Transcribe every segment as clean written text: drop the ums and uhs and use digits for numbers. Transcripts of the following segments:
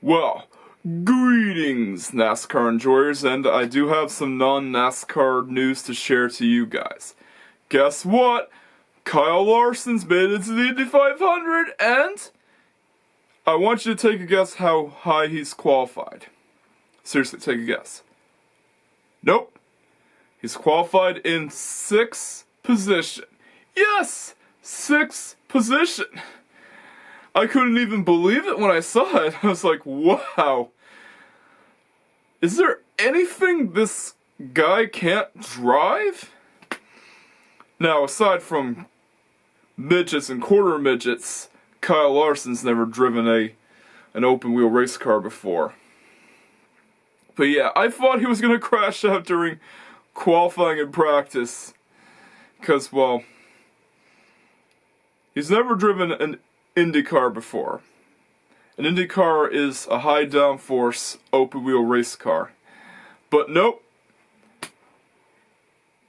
Well, greetings, NASCAR enjoyers, and I do have some non-NASCAR news to share to you guys. Guess what? Kyle Larson's made it to the Indy 500, and I want you to take a guess how high he's qualified. Seriously, take a guess. Nope. He's qualified in 6th position. Yes! 6th position! I couldn't even believe it when I saw it. I was like, wow. Is there anything this guy can't drive? Now, aside from midgets and quarter midgets, Kyle Larson's never driven an open wheel race car before. But yeah, I thought he was going to crash out during qualifying and practice. Because, well, he's never driven an IndyCar before. An IndyCar is a high downforce open wheel race car. But nope.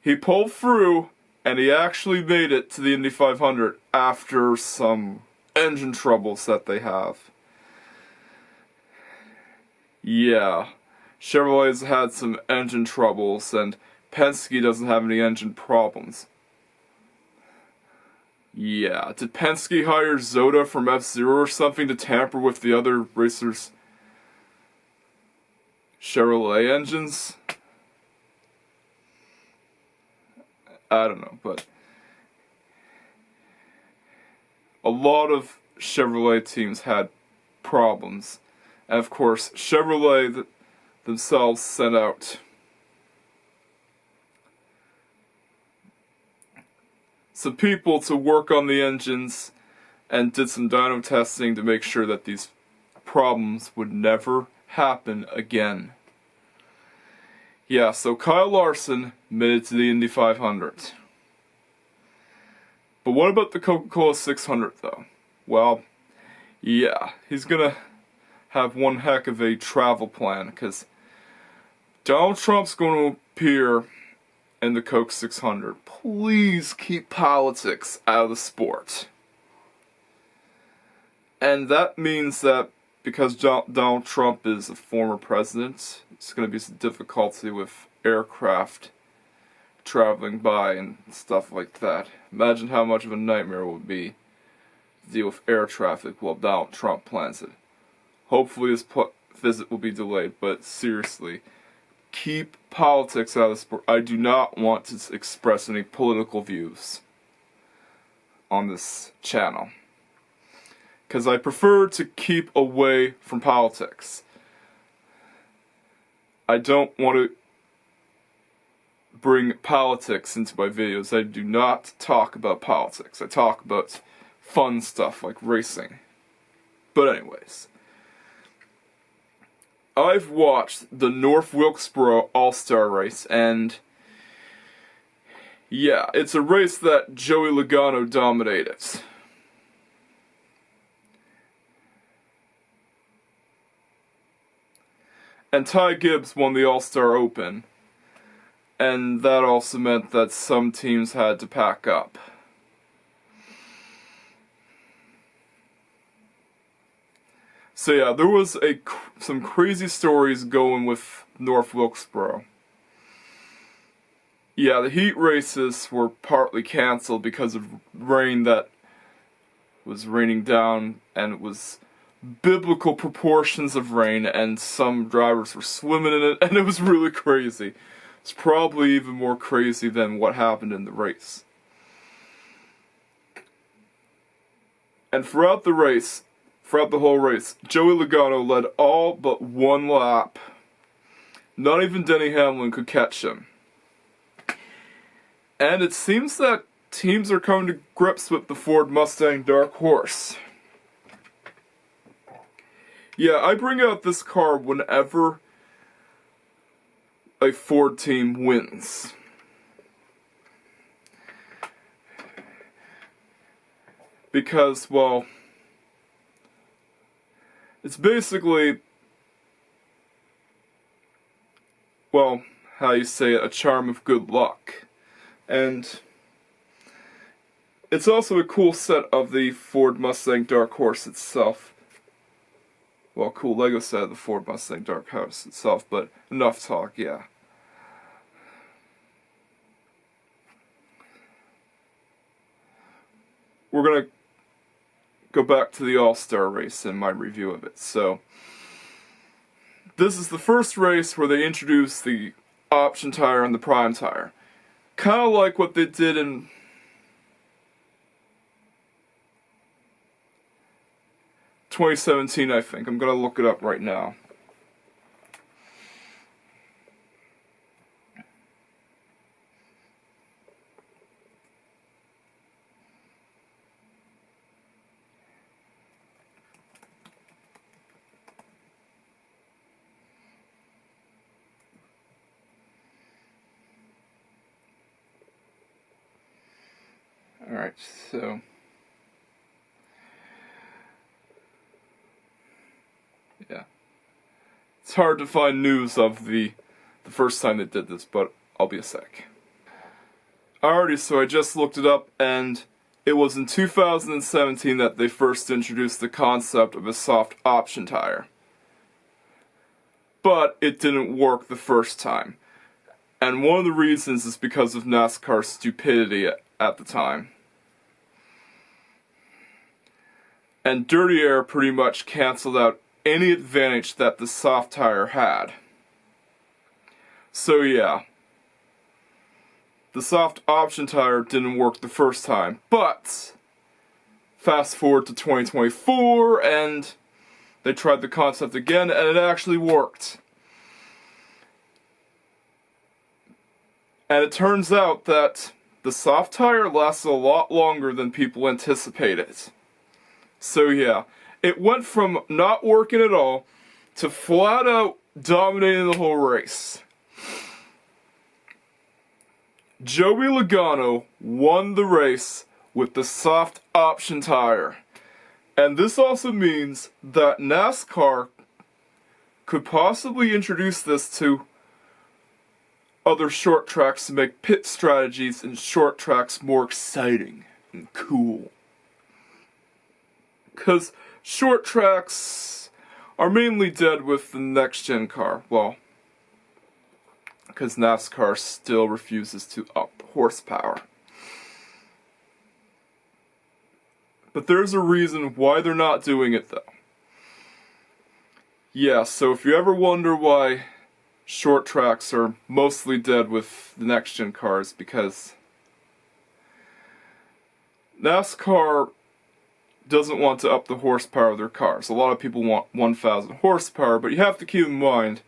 He pulled through and he actually made it to the Indy 500 after some engine troubles that they have. Yeah, Chevrolet's had some engine troubles and Penske doesn't have any engine problems. Yeah, did Penske hire Zoda from F-Zero or something to tamper with the other racers' Chevrolet engines? I don't know, but a lot of Chevrolet teams had problems. And of course, Chevrolet themselves sent out some people to work on the engines and did some dyno testing to make sure that these problems would never happen again. Yeah, so Kyle Larson made it to the Indy 500. But what about the Coca-Cola 600 though? Well, yeah, he's gonna have one heck of a travel plan because Donald Trump's going to appear in the Coke 600. Please keep politics out of the sport. And that means that because Donald Trump is a former president, it's going to be some difficulty with aircraft traveling by and stuff like that. Imagine how much of a nightmare it would be to deal with air traffic while Donald Trump plans it. Hopefully this visit will be delayed, but seriously, keep politics out of the sport. I do not want to express any political views on this channel, because I prefer to keep away from politics. I don't want to bring politics into my videos. I do not talk about politics. I talk about fun stuff like racing. But anyways, I've watched the North Wilkesboro All-Star race, and yeah, it's a race that Joey Logano dominated. And Ty Gibbs won the All-Star Open, and that also meant that some teams had to pack up. So yeah, there was some crazy stories going with North Wilkesboro. Yeah, the heat races were partly canceled because of rain that was raining down, and it was biblical proportions of rain, and some drivers were swimming in it, and it was really crazy. It's probably even more crazy than what happened in the race. And throughout the whole race, Joey Logano led all but one lap. Not even Denny Hamlin could catch him. And it seems that teams are coming to grips with the Ford Mustang Dark Horse. Yeah, I bring out this car whenever a Ford team wins. Because, well, it's basically, well, how you say it, a charm of good luck. And it's also a cool set of the Ford Mustang Dark Horse itself. Well, cool Lego set of the Ford Mustang Dark Horse itself, but enough talk, yeah. We're gonna go back to the All-Star race in my review of it. So, this is the first race where they introduced the option tire and the prime tire. Kind of like what they did in ...2017, I think. I'm gonna look it up right now. Alright, so... yeah. It's hard to find news of the first time they did this, but I'll be a sec. Alrighty, so I just looked it up, and it was in 2017 that they first introduced the concept of a soft option tire. But it didn't work the first time. And one of the reasons is because of NASCAR's stupidity at the time. And dirty air pretty much canceled out any advantage that the soft tire had. So yeah, the soft option tire didn't work the first time, but fast forward to 2024 and they tried the concept again and it actually worked. And it turns out that the soft tire lasted a lot longer than people anticipated. So yeah, it went from not working at all to flat out dominating the whole race. Joey Logano won the race with the soft option tire. And this also means that NASCAR could possibly introduce this to other short tracks to make pit strategies in short tracks more exciting and cool. Because short tracks are mainly dead with the next-gen car. Well, because NASCAR still refuses to up horsepower. But there's a reason why they're not doing it, though. Yeah, so if you ever wonder why short tracks are mostly dead with the next-gen cars, because NASCAR doesn't want to up the horsepower of their cars. A lot of people want 1,000 horsepower, but you have to keep in mind,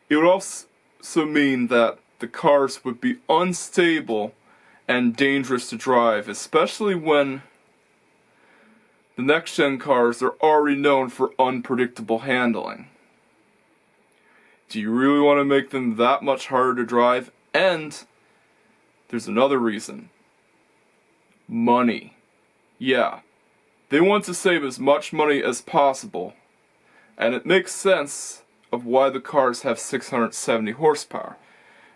it would also mean that the cars would be unstable and dangerous to drive, especially when the next-gen cars are already known for unpredictable handling. Do you really want to make them that much harder to drive? And there's another reason. Money. Yeah. They want to save as much money as possible, and it makes sense of why the cars have 670 horsepower.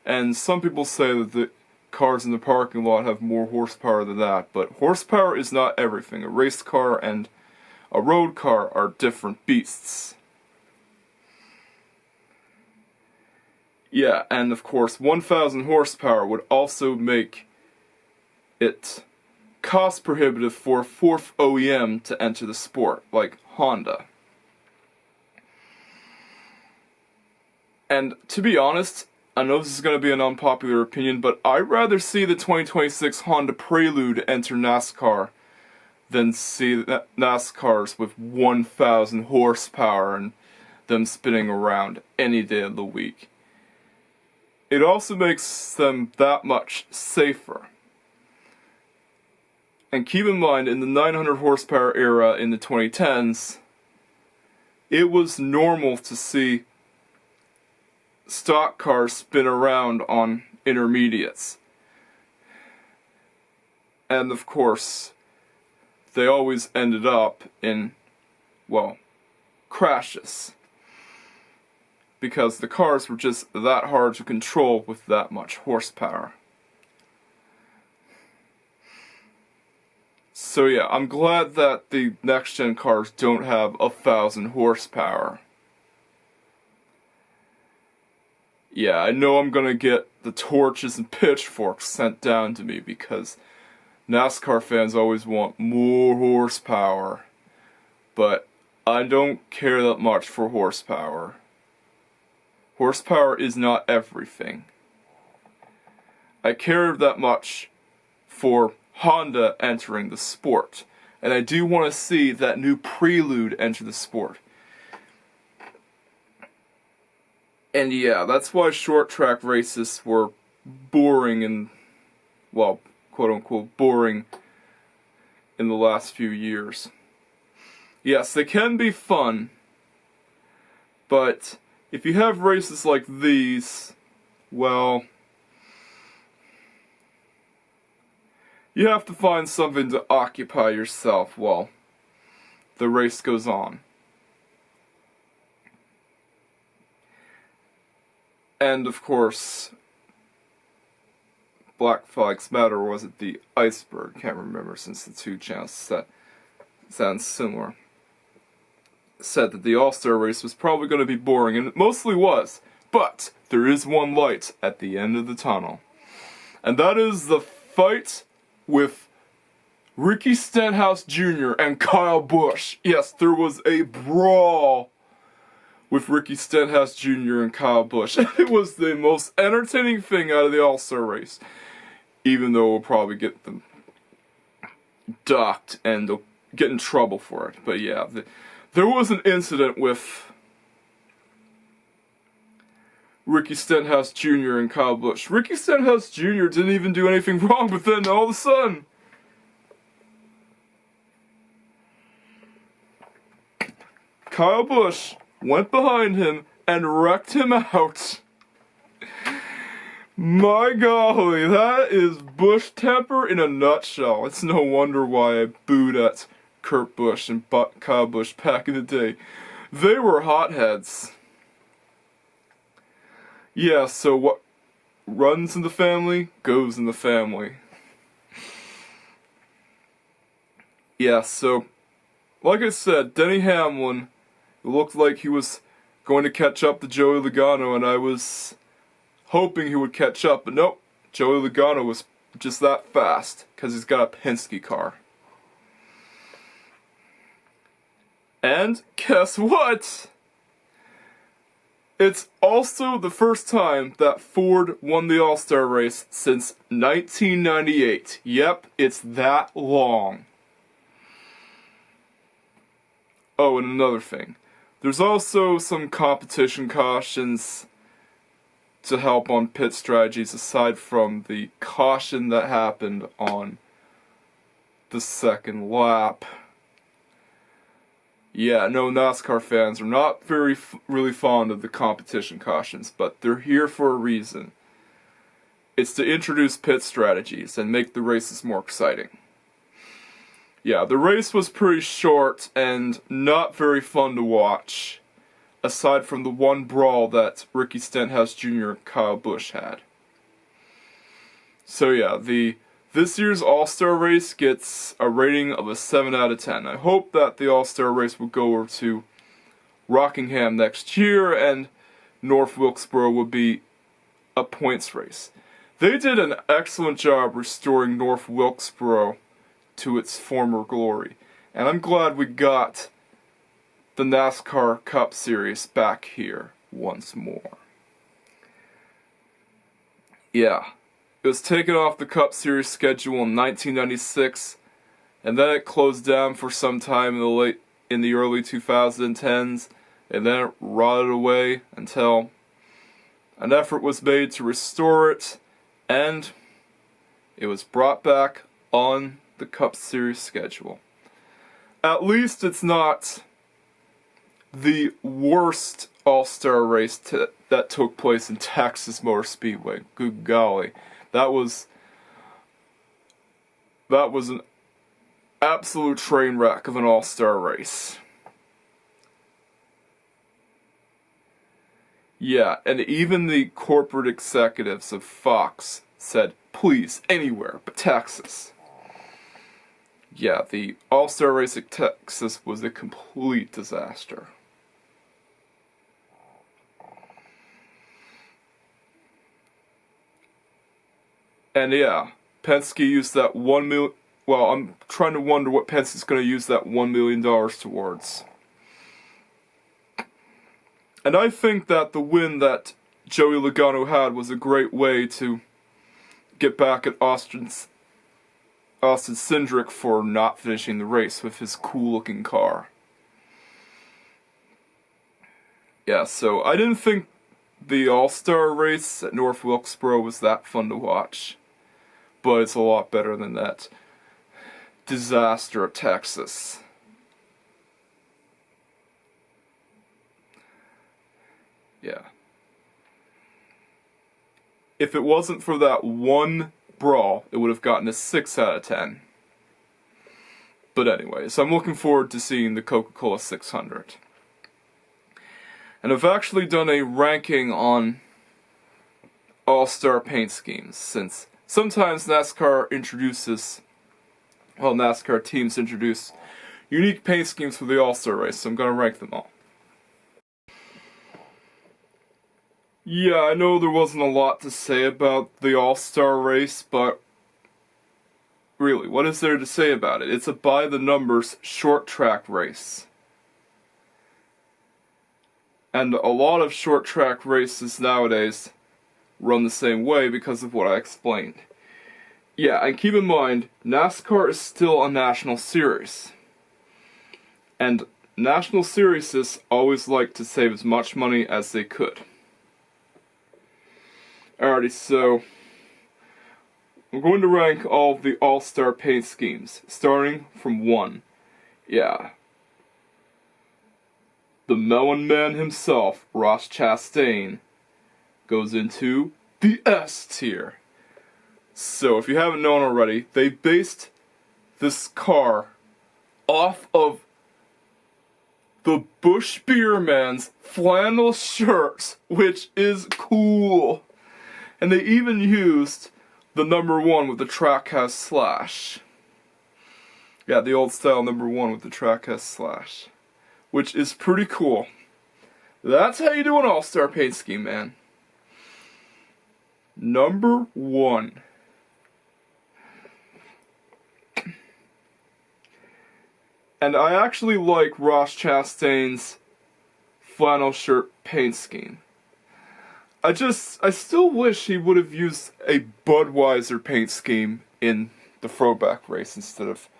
And some people say that the cars in the parking lot have more horsepower than that, but horsepower is not everything. A race car and a road car are different beasts. Yeah, and of course 1,000 horsepower would also make it cost prohibitive for a fourth OEM to enter the sport, like Honda. And to be honest, I know this is going to be an unpopular opinion, but I'd rather see the 2026 Honda Prelude enter NASCAR than see NASCARs with 1,000 horsepower and them spinning around any day of the week. It also makes them that much safer. And keep in mind, in the 900 horsepower era in the 2010s, it was normal to see stock cars spin around on intermediates. And of course, they always ended up in, well, crashes. because the cars were just that hard to control with that much horsepower. So yeah, I'm glad that the next-gen cars don't have 1,000 horsepower. Yeah, I know I'm gonna get the torches and pitchforks sent down to me because NASCAR fans always want more horsepower. But I don't care that much for horsepower. Horsepower is not everything. I care that much for Honda entering the sport. And I do want to see that new Prelude enter the sport. And yeah, that's why short track races were boring and, well, quote unquote, boring in the last few years. Yes, they can be fun, but if you have races like these, well, you have to find something to occupy yourself while the race goes on. And of course, Black Lives Matter, or was it the Iceberg? Can't remember since the two channels sounds similar. Said that the All-Star race was probably going to be boring, and it mostly was. But there is one light at the end of the tunnel. And that is the fight with Ricky Stenhouse Jr. and Kyle Busch. Yes, there was a brawl with Ricky Stenhouse Jr. and Kyle Busch. It was the most entertaining thing out of the All-Star race. Even though we'll probably get them docked and they'll get in trouble for it. But yeah, there was an incident with Ricky Stenhouse Jr. and Kyle Busch. Ricky Stenhouse Jr. didn't even do anything wrong, but then all of a sudden, Kyle Busch went behind him and wrecked him out. My golly, that is Busch temper in a nutshell. It's no wonder why I booed at Kurt Busch and Kyle Busch back in the day. They were hotheads. Yeah, so what runs in the family, goes in the family. Yeah, so, like I said, Denny Hamlin, it looked like he was going to catch up to Joey Logano, and I was hoping he would catch up, but nope, Joey Logano was just that fast, because he's got a Penske car. And guess what? It's also the first time that Ford won the All-Star race since 1998. Yep, it's that long. Oh, and another thing. There's also some competition cautions to help on pit strategies aside from the caution that happened on the second lap. Yeah, no, NASCAR fans are not really fond of the competition cautions, but they're here for a reason. It's to introduce pit strategies and make the races more exciting. Yeah, the race was pretty short and not very fun to watch, aside from the one brawl that Ricky Stenhouse Jr. and Kyle Busch had. So yeah, this year's All-Star race gets a rating of a 7 out of 10. I hope that the All-Star race will go over to Rockingham next year and North Wilkesboro will be a points race. They did an excellent job restoring North Wilkesboro to its former glory. And I'm glad we got the NASCAR Cup Series back here once more. Yeah. It was taken off the Cup Series schedule in 1996, and then it closed down for some time in the early 2010s, and then it rotted away until an effort was made to restore it, and it was brought back on the Cup Series schedule. At least it's not the worst All-Star race that took place in Texas Motor Speedway. Good golly. That was an absolute train wreck of an all-star race. Yeah, and even the corporate executives of Fox said, please, anywhere but Texas. Yeah, the All-Star race at Texas was a complete disaster. And yeah, Penske used that $1 million. Well, I'm trying to wonder what Penske's going to use that $1 million towards. And I think that the win that Joey Logano had was a great way to get back at Austin Cindric for not finishing the race with his cool-looking car. Yeah, so I didn't think the All-Star race at North Wilkesboro was that fun to watch. But it's a lot better than that disaster at Texas. Yeah. If it wasn't for that one brawl, it would have gotten a 6 out of 10. But anyways, I'm looking forward to seeing the Coca-Cola 600. And I've actually done a ranking on All-Star paint schemes, since sometimes NASCAR teams introduce unique paint schemes for the All-Star race, so I'm going to rank them all. Yeah, I know there wasn't a lot to say about the All-Star race, but really, what is there to say about it? It's a by-the-numbers short track race. And a lot of short track races nowadays run the same way because of what I explained. Yeah, and keep in mind, NASCAR is still a national series. And national series always like to save as much money as they could. Alrighty, so I'm going to rank all of the All-Star paint schemes, starting from 1. Yeah. The Melon Man himself, Ross Chastain, goes into the S tier. So, if you haven't known already, they based this car off of the Busch Beer Man's flannel shirts, which is cool. And they even used the number 1 with the Trackhouse slash. Yeah, the old style number 1 with the Trackhouse slash. Which is pretty cool. That's how you do an All-Star paint scheme, man. Number 1. And I actually like Ross Chastain's flannel shirt paint scheme. I still wish he would have used a Budweiser paint scheme in the throwback race instead of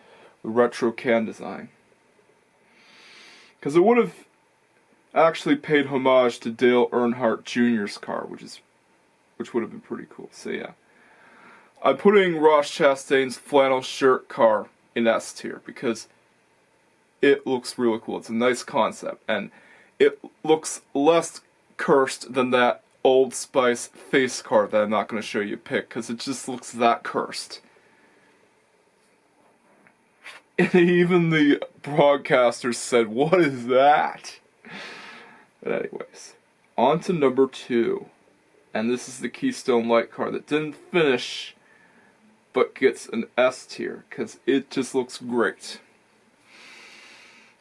the retro can design. Because it would have actually paid homage to Dale Earnhardt Jr.'s car, which would have been pretty cool. So yeah. I'm putting Ross Chastain's flannel shirt car in S tier because it looks really cool. It's a nice concept, and it looks less cursed than that Old Spice face car that I'm not going to show you a pic, because it just looks that cursed. And even the broadcasters said, what is that? But anyways, on to number 2. And this is the Keystone Light car that didn't finish, but gets an S tier, because it just looks great.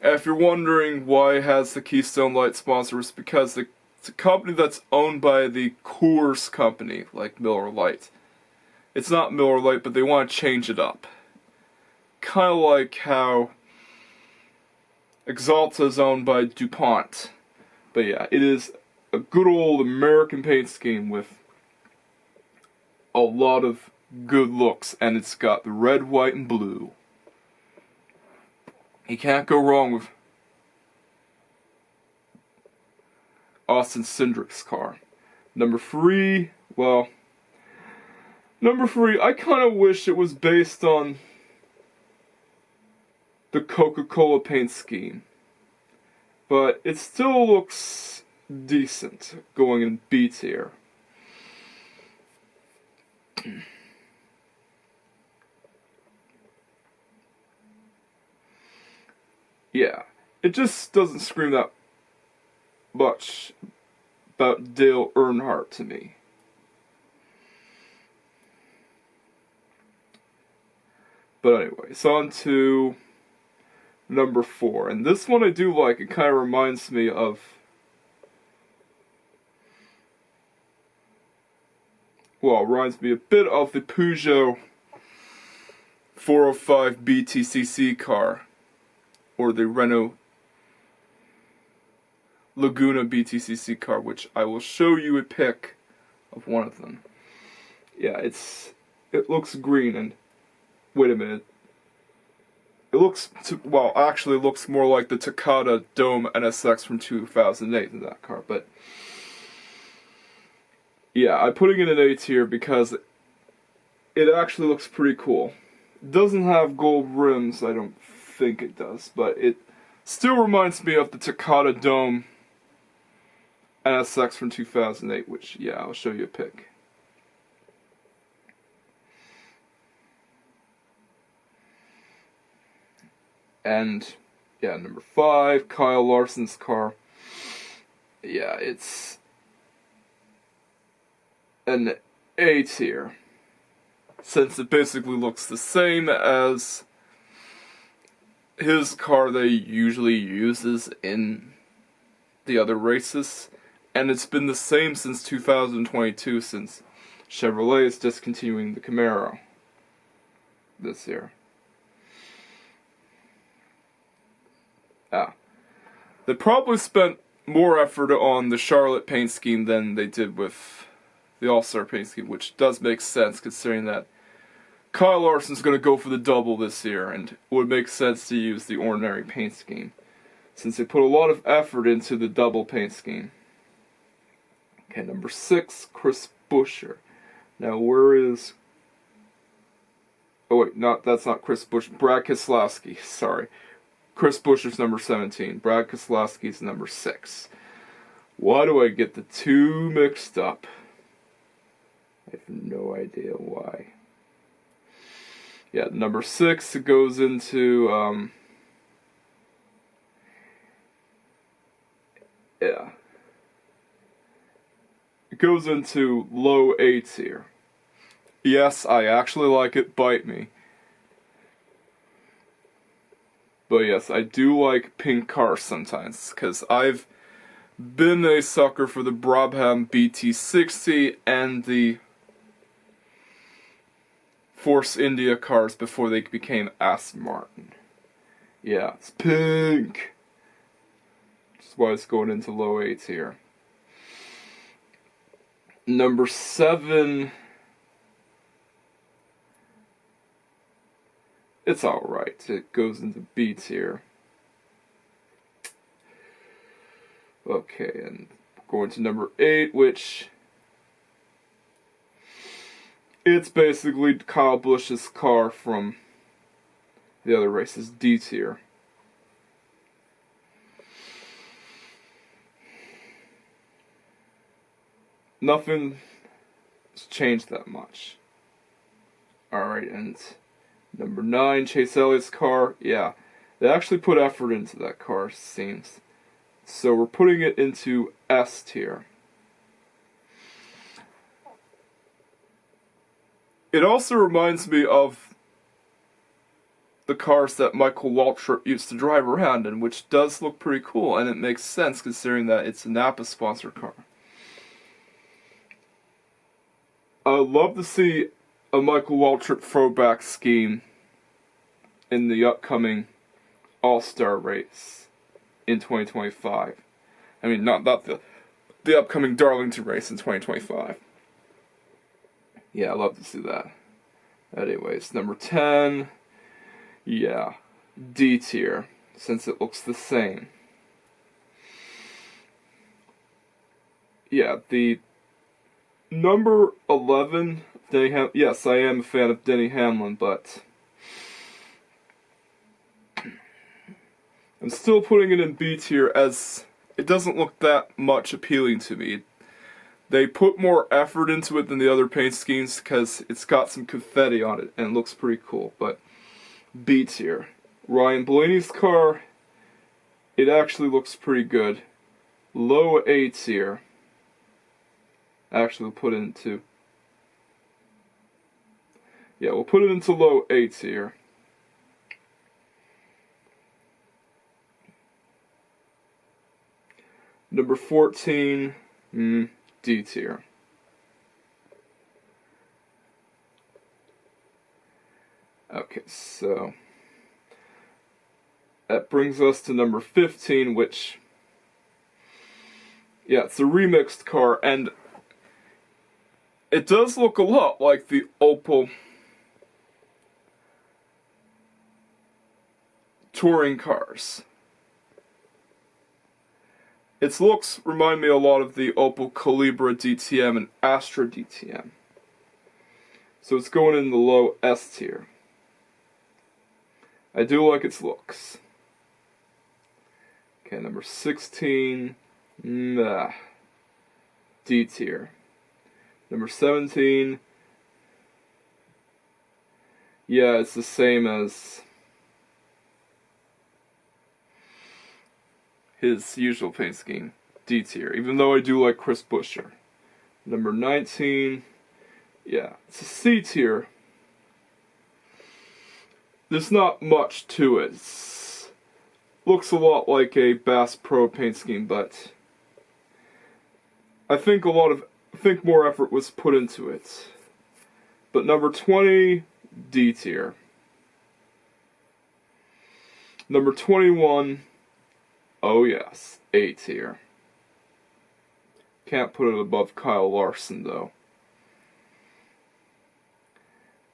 And if you're wondering why it has the Keystone Light sponsor, it's because it's a company that's owned by the Coors company, like Miller Lite. It's not Miller Lite, but they want to change it up. Kind of like how Exalta is owned by DuPont. But yeah, it is a good old American paint scheme with a lot of good looks, and it's got the red, white, and blue. You can't go wrong with Austin Cindric's car. Number 3, I kind of wish it was based on the Coca-Cola paint scheme. But it still looks decent, going in B tier. Yeah, it just doesn't scream that much about Dale Earnhardt to me. But anyways, on to number 4. And this one I do like. It kind of reminds me of... Well, it reminds me a bit of the Peugeot 405 BTCC car. Or the Renault Laguna BTCC car, which I will show you a pic of one of them. Yeah, it looks green and... Wait a minute. It looks, actually it looks more like the Takata Dome NSX from 2008 than that car, but... Yeah, I'm putting it in A tier because it actually looks pretty cool. It doesn't have gold rims, I don't think it does, but it still reminds me of the Takata Dome NSX from 2008, which, yeah, I'll show you a pic. And, yeah, number 5, Kyle Larson's car. Yeah, it's an A tier, since it basically looks the same as his car that he usually uses in the other races, and it's been the same since 2022, since Chevrolet is discontinuing the Camaro this year. They probably spent more effort on the Charlotte paint scheme than they did with the All-Star paint scheme, which does make sense considering that Kyle Larson's going to go for the double this year, and it would make sense to use the ordinary paint scheme, since they put a lot of effort into the double paint scheme. Okay, number 6, Chris Buescher. Now, where is... Oh wait, that's not Chris Buescher. Brad Keselowski, sorry. Chris Buescher's number 17. Brad Keselowski's number 6. Why do I get the two mixed up? I have no idea why. Yeah, number 6, it goes into, yeah. It goes into low A tier. Yes, I actually like it, bite me. But yes, I do like pink cars sometimes, because I've been a sucker for the Brabham BT60 and the Force India cars before they became Aston Martin. Yeah, it's pink. That's why it's going into low 8s here. Number 7. It's alright. It goes into B tier. Okay, and going to number 8, which... It's basically Kyle Busch's car from the other races, D tier. Nothing has changed that much. Alright, and number 9, Chase Elliott's car. Yeah, they actually put effort into that car, it seems. So we're putting it into S tier. It also reminds me of the cars that Michael Waltrip used to drive around in, which does look pretty cool, and it makes sense considering that it's a Napa sponsored car. I'd love to see a Michael Waltrip throwback scheme in the upcoming All-Star race in 2025. I mean, not the upcoming Darlington race in 2025. Yeah, I'd love to see that. Anyways, number 10. Yeah, D tier, since it looks the same. Yeah, the number 11, yes, I am a fan of Denny Hamlin, but I'm still putting it in B tier as it doesn't look that much appealing to me. They put more effort into it than the other paint schemes because it's got some confetti on it and it looks pretty cool, but B tier. Ryan Blaney's car, it actually looks pretty good. Low A tier. Actually, we'll put it into... Yeah, we'll put it into low A tier. Number 14, D tier. Okay, so that brings us to number 15, which, yeah, it's a remixed car, and it does look a lot like the Opel touring cars. Its looks remind me a lot of the Opel Calibra DTM and Astra DTM. So it's going in the low S tier. I do like its looks. Okay, number 16, D tier. Number 17, yeah, it's the same as his usual paint scheme, D tier, even though I do like Chris Buescher. Number 19, yeah, it's a C tier. There's not much to it. Looks a lot like a Bass Pro paint scheme, but I think more effort was put into it. But number 20, D tier. Number 21, oh yes, A tier. Can't put it above Kyle Larson though.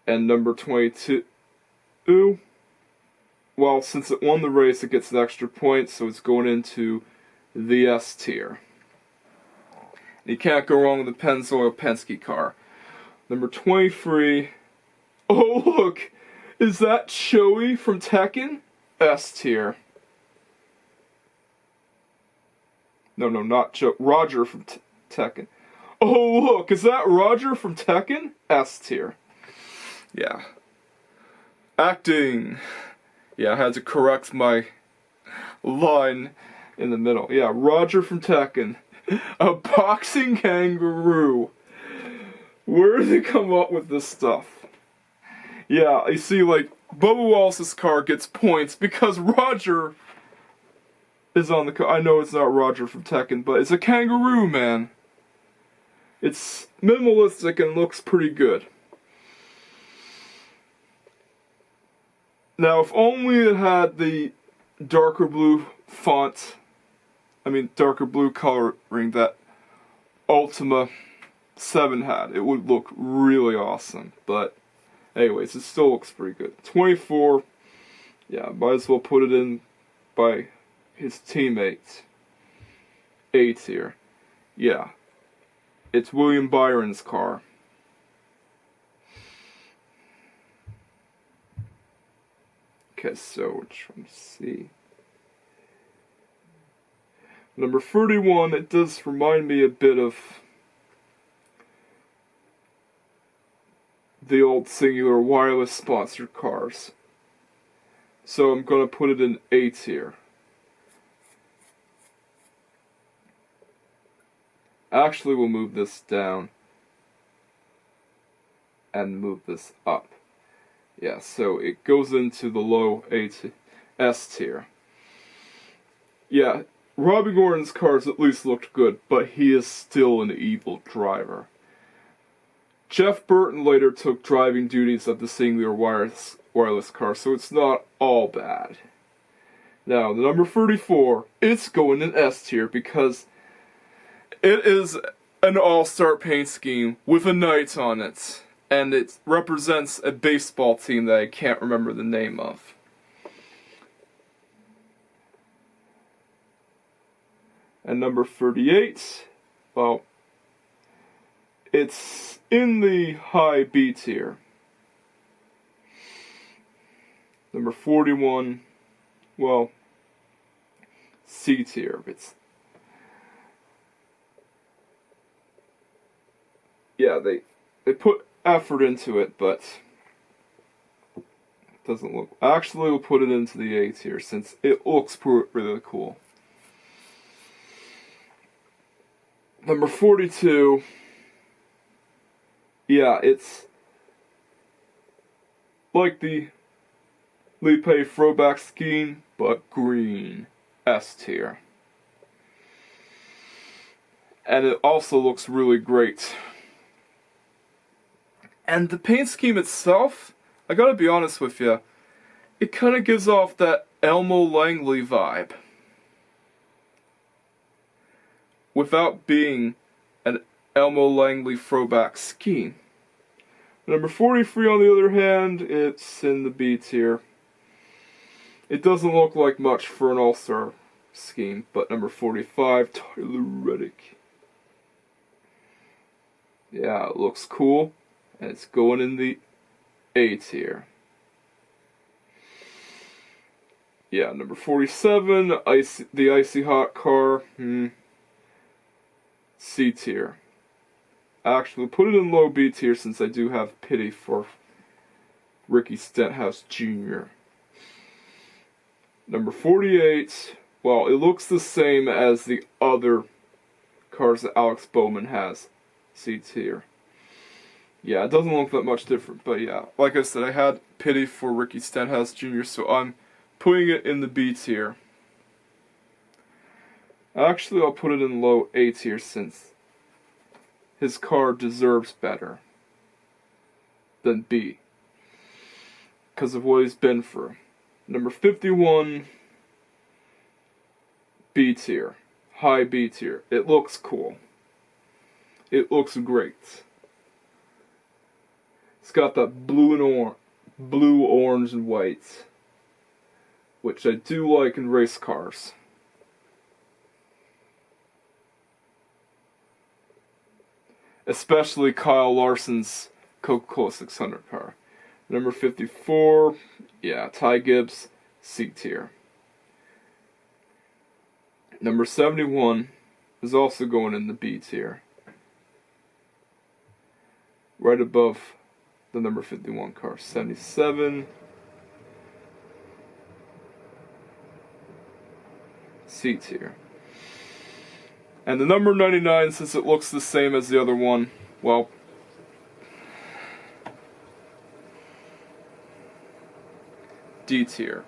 And number 22, well, since it won the race, it gets an extra point, so it's going into the S tier. You can't go wrong with the Pennzoil Penske car. Number 23, oh look, is that Joey from Tekken? S tier. No, not Joe. Roger from Tekken. Oh look, is that Roger from Tekken? S tier. Yeah. Acting. Yeah, I had to correct my line in the middle. Yeah, Roger from Tekken. A boxing kangaroo. Where did they come up with this stuff? Yeah, you see, like, Bubba Wallace's car gets points because Roger is on the car. I know it's not Roger from Tekken, but it's a kangaroo, man. It's minimalistic and looks pretty good. Now, if only it had the darker blue font, darker blue coloring that Ultima 7 had, it would look really awesome. But, anyways, it still looks pretty good. 24, yeah, might as well put it in by his teammate. A tier. Yeah, it's William Byron's car. Okay, so we're trying to see. Number 31, it does remind me a bit of the old Singular Wireless sponsored cars. So I'm going to put it in A tier. Actually, we'll move this down and move this up. Yeah, so it goes into the low S tier. Yeah, Robbie Gordon's cars at least looked good, but he is still an evil driver. Jeff Burton later took driving duties of the Singular Wireless car, so it's not all bad. Now, the number 34, it's going in S tier because it is an all-star paint scheme with a knight on it. And it represents a baseball team that I can't remember the name of. And number 38, well, it's in the high B tier. Number 41, well, C tier. Yeah, they put effort into it, but it doesn't look... Actually, we'll put it into the A tier since it looks really cool. Number 42, yeah, it's like the Lipe throwback scheme, but green. S tier. And it also looks really great. And the paint scheme itself, I gotta be honest with you, it kinda gives off that Elmo Langley vibe. Without being an Elmo Langley throwback scheme. Number 43, on the other hand, it's in the B tier. It doesn't look like much for an all-star scheme, but number 45, Tyler Reddick. Yeah, it looks cool, and it's going in the A tier. Yeah, number 47, the Icy Hot car, C tier. Actually, put it in low B tier since I do have pity for Ricky Stenhouse Jr. Number 48, well, it looks the same as the other cars that Alex Bowman has. C tier. Yeah, it doesn't look that much different, but yeah. Like I said, I had pity for Ricky Stenhouse Jr., so I'm putting it in the B tier. Actually, I'll put it in low A tier since his car deserves better than B, because of what he's been through. Number 51, B tier. High B tier. It looks cool. It looks great. It's got that blue, orange, and white, which I do like in race cars. Especially Kyle Larson's Coca-Cola 600 car. Number 54, yeah, Ty Gibbs, C tier. Number 71 is also going in the B tier. Right above the number 51 car. 77, C tier. And the number 99, since it looks the same as the other one, well, D tier.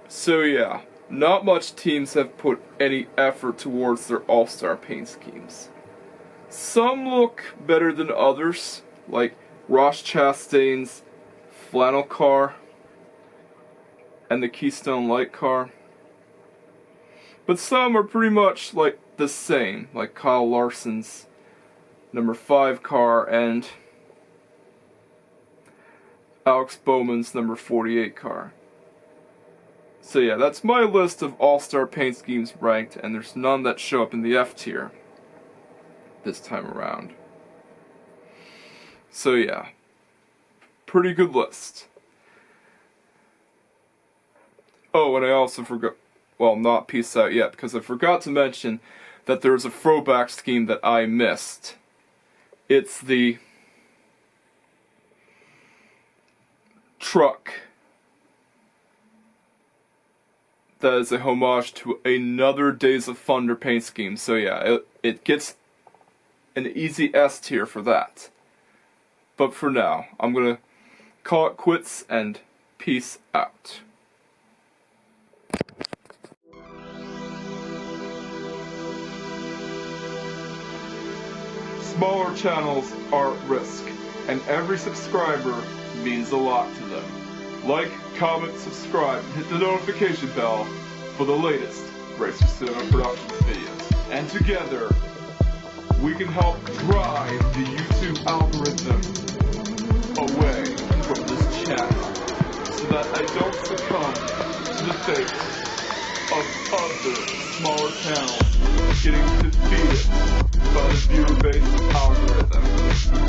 So yeah, not much teams have put any effort towards their all-star paint schemes. Some look better than others, like Ross Chastain's flannel car and the Keystone Light car. But some are pretty much like the same, like Kyle Larson's number 5 car and Alex Bowman's number 48 car. So yeah, that's my list of all-star paint schemes ranked, and there's none that show up in the F tier this time around. So yeah, pretty good list. Oh, and I also forgot, well, not peace out yet, because I forgot to mention that there's a throwback scheme that I missed. It's the truck that is a homage to another Days of Thunder paint scheme. So yeah, it gets an easy S tier for that. But for now, I'm gonna call it quits and peace out. Smaller channels are at risk, and every subscriber means a lot to them. Like, comment, subscribe, and hit the notification bell for the latest Racer Cinema Productions videos. And together, we can help drive the YouTube algorithm away from this channel, so that I don't succumb to the fate of other smaller channels getting defeated by the viewer-based algorithm.